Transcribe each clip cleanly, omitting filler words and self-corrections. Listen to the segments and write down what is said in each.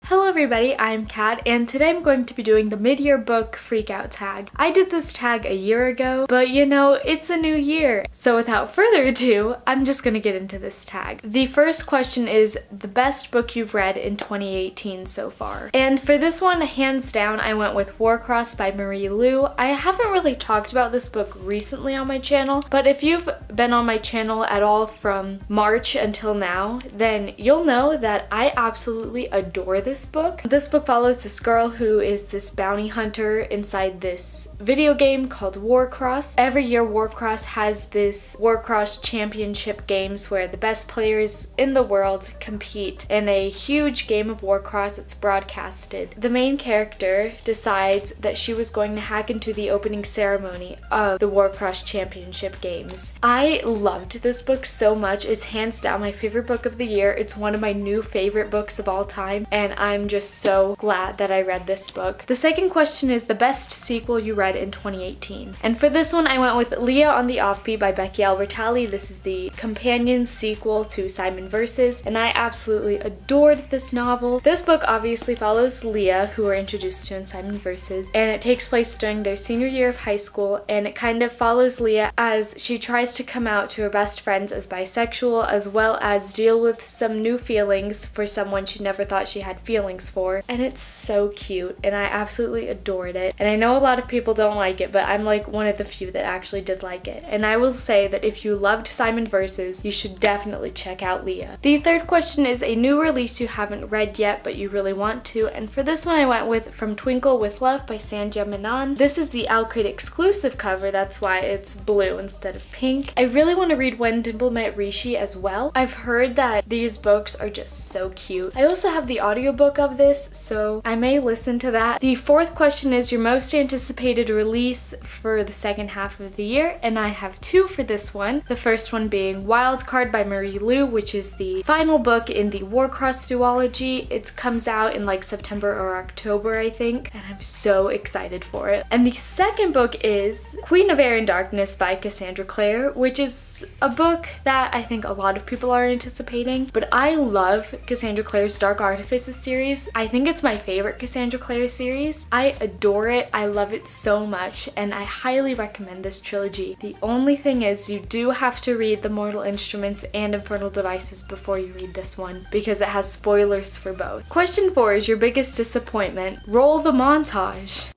Hello everybody, I'm Kat, and today I'm going to be doing the mid-year book freakout tag. I did this tag a year ago, but you know, it's a new year. So without further ado, I'm just gonna get into this tag. The first question is the best book you've read in 2018 so far. And for this one, hands down, I went with Warcross by Marie Lu. I haven't really talked about this book recently on my channel, but if you've been on my channel at all from March until now, then you'll know that I absolutely adore this book. This book follows this girl who is this bounty hunter inside this video game called Warcross. Every year Warcross has this Warcross championship games where the best players in the world compete in a huge game of Warcross that's broadcasted. The main character decides that she was going to hack into the opening ceremony of the Warcross championship games. I loved this book so much. It's hands down my favorite book of the year. It's one of my new favorite books of all time, and I'm just so glad that I read this book. The second question is the best sequel you read in 2018. And for this one, I went with Leah on the Offbeat by Becky Albertalli. This is the companion sequel to Simon Versus, and I absolutely adored this novel. This book obviously follows Leah, who we're introduced to in Simon Versus, and it takes place during their senior year of high school, and it kind of follows Leah as she tries to come out to her best friends as bisexual, as well as deal with some new feelings for someone she never thought she had feelings for. And it's so cute, and I absolutely adored it. And I know a lot of people don't like it, but I'm like one of the few that actually did like it. And I will say that if you loved Simon Versus, you should definitely check out Leah. The third question is a new release you haven't read yet but you really want to, and for this one I went with From Twinkle with Love by Sandhya Menon. This is the Alcrate exclusive cover, that's why it's blue instead of pink. I really want to read When Dimple Met Rishi as well. I've heard that these books are just so cute. I also have the audiobook of this, so I may listen to that. The fourth question is your most anticipated release for the second half of the year, and I have two for this one. The first one being Wild Card by Marie Lu, which is the final book in the Warcross duology. It comes out in like September or October, I think, and I'm so excited for it. And the second book is Queen of Air and Darkness by Cassandra Clare, which is a book that I think a lot of people are anticipating, but I love Cassandra Clare's Dark Artifices series. I think it's my favorite Cassandra Clare series. I adore it. I love it so much, and I highly recommend this trilogy. The only thing is you do have to read The Mortal Instruments and Infernal Devices before you read this one, because it has spoilers for both. Question 4 is your biggest disappointment. Roll the montage.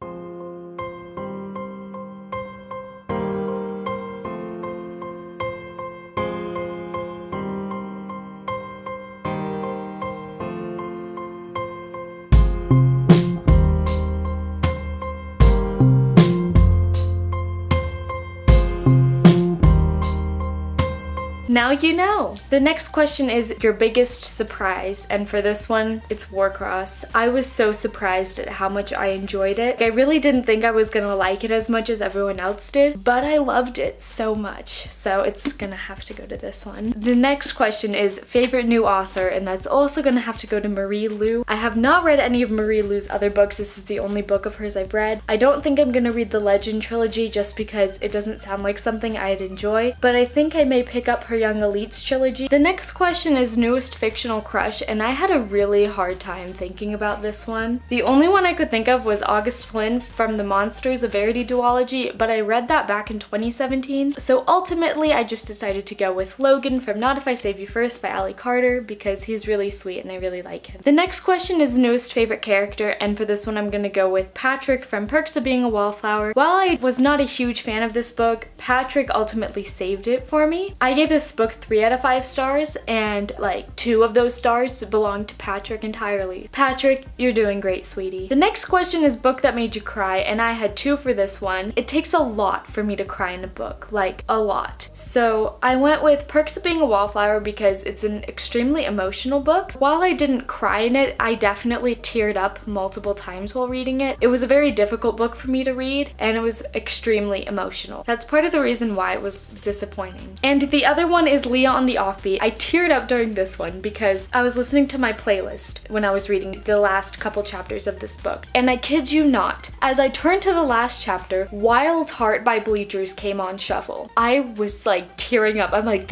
Now you know! The next question is your biggest surprise, and for this one, it's Warcross. I was so surprised at how much I enjoyed it. I really didn't think I was gonna like it as much as everyone else did, but I loved it so much, so it's gonna have to go to this one. The next question is favorite new author, and that's also gonna have to go to Marie Lu. I have not read any of Marie Lu's other books. This is the only book of hers I've read. I don't think I'm gonna read the Legend trilogy just because it doesn't sound like something I'd enjoy, but I think I may pick up her Young Elites trilogy. The next question is newest fictional crush, and I had a really hard time thinking about this one. The only one I could think of was August Flynn from the Monsters of Verity duology, but I read that back in 2017, so ultimately I just decided to go with Logan from Not If I Save You First by Ali Carter because he's really sweet and I really like him. The next question is newest favorite character, and for this one I'm gonna go with Patrick from Perks of Being a Wallflower. While I was not a huge fan of this book, Patrick ultimately saved it for me. I gave this book 3 out of 5 stars, and like 2 of those stars belong to Patrick entirely. Patrick, you're doing great, sweetie. The next question is book that made you cry, and I had 2 for this one. It takes a lot for me to cry in a book, like a lot. So I went with Perks of Being a Wallflower because it's an extremely emotional book. While I didn't cry in it, I definitely teared up multiple times while reading it. It was a very difficult book for me to read, and it was extremely emotional. That's part of the reason why it was disappointing. And the other one is Leah on the Offbeat. I teared up during this one because I was listening to my playlist when I was reading the last couple chapters of this book. And I kid you not, as I turned to the last chapter, Wild Heart by Bleachers came on shuffle. I was like tearing up. I'm like,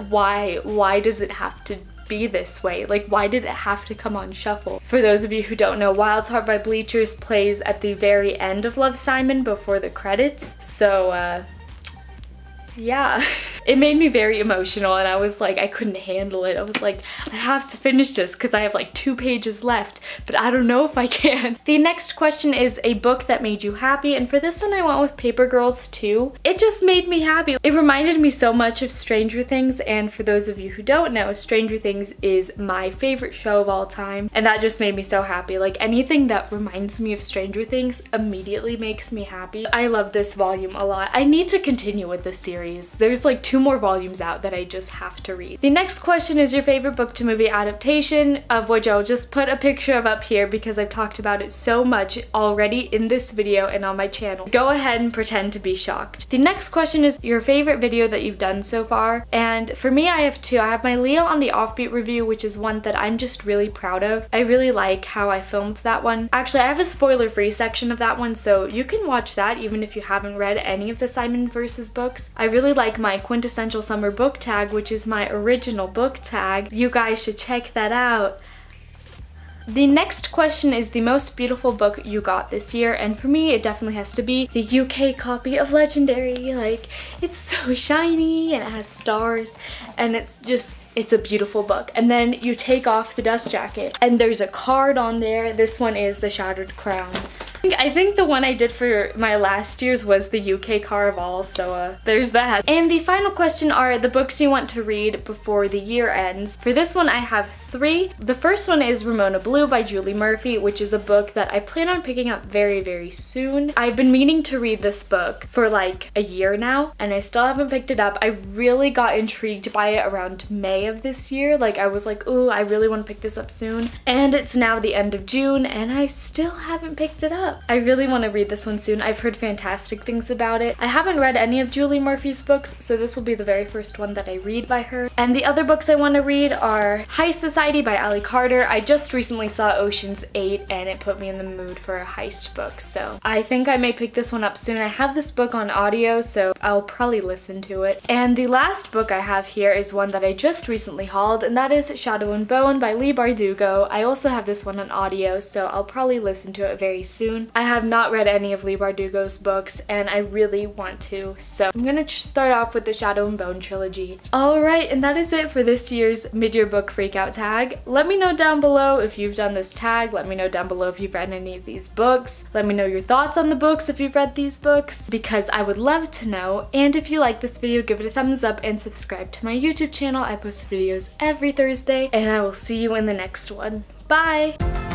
why does it have to be this way? Like, why did it have to come on shuffle? For those of you who don't know, Wild Heart by Bleachers plays at the very end of Love, Simon before the credits. So, yeah. It made me very emotional and I was like, I couldn't handle it. I was like, I have to finish this because I have like 2 pages left, but I don't know if I can. The next question is a book that made you happy, and for this one I went with Paper Girls 2. It just made me happy. It reminded me so much of Stranger Things, and for those of you who don't know, Stranger Things is my favorite show of all time, and that just made me so happy. Like, anything that reminds me of Stranger Things immediately makes me happy. I love this volume a lot. I need to continue with this series. There's like 2 more volumes out that I just have to read. The next question is your favorite book to movie adaptation, of which I'll just put a picture of up here because I've talked about it so much already in this video and on my channel. Go ahead and pretend to be shocked. The next question is your favorite video that you've done so far, and for me I have 2. I have my Leo on the Offbeat review, which is one that I'm just really proud of. I really like how I filmed that one. Actually, I have a spoiler-free section of that one, so you can watch that even if you haven't read any of the Simon Vs. books. I really like my quintessential summer book tag, which is my original book tag. You guys should check that out. The next question is the most beautiful book you got this year, and for me it definitely has to be the UK copy of Legendary. Like, it's so shiny and it has stars and it's a beautiful book. And then you take off the dust jacket and there's a card on there. This one is The Shattered Crown. I think the one I did for my last year's was the UK Caraval, so there's that. And the final question are the books you want to read before the year ends. For this one I have 3. The first one is Ramona Blue by Julie Murphy, which is a book that I plan on picking up very, very soon. I've been meaning to read this book for like a year now, and I still haven't picked it up. I really got intrigued by it around May of this year. Like, I was like, ooh, I really want to pick this up soon. And it's now the end of June, and I still haven't picked it up. I really want to read this one soon. I've heard fantastic things about it. I haven't read any of Julie Murphy's books, so this will be the very first one that I read by her. And the other books I want to read are Heist Society by Ali Carter. I just recently saw Ocean's 8 and it put me in the mood for a heist book, so I think I may pick this one up soon. I have this book on audio, so I'll probably listen to it. And the last book I have here is one that I just recently hauled, and that is Shadow and Bone by Leigh Bardugo. I also have this one on audio, so I'll probably listen to it very soon. I have not read any of Leigh Bardugo's books and I really want to, so I'm gonna start off with the Shadow and Bone trilogy. Alright, and that is it for this year's mid-year book freakout tag. Let me know down below if you've done this tag. Let me know down below if you've read any of these books. Let me know your thoughts on the books if you've read these books, because I would love to know. And if you like this video, give it a thumbs up and subscribe to my YouTube channel. I post videos every Thursday, and I will see you in the next one. Bye!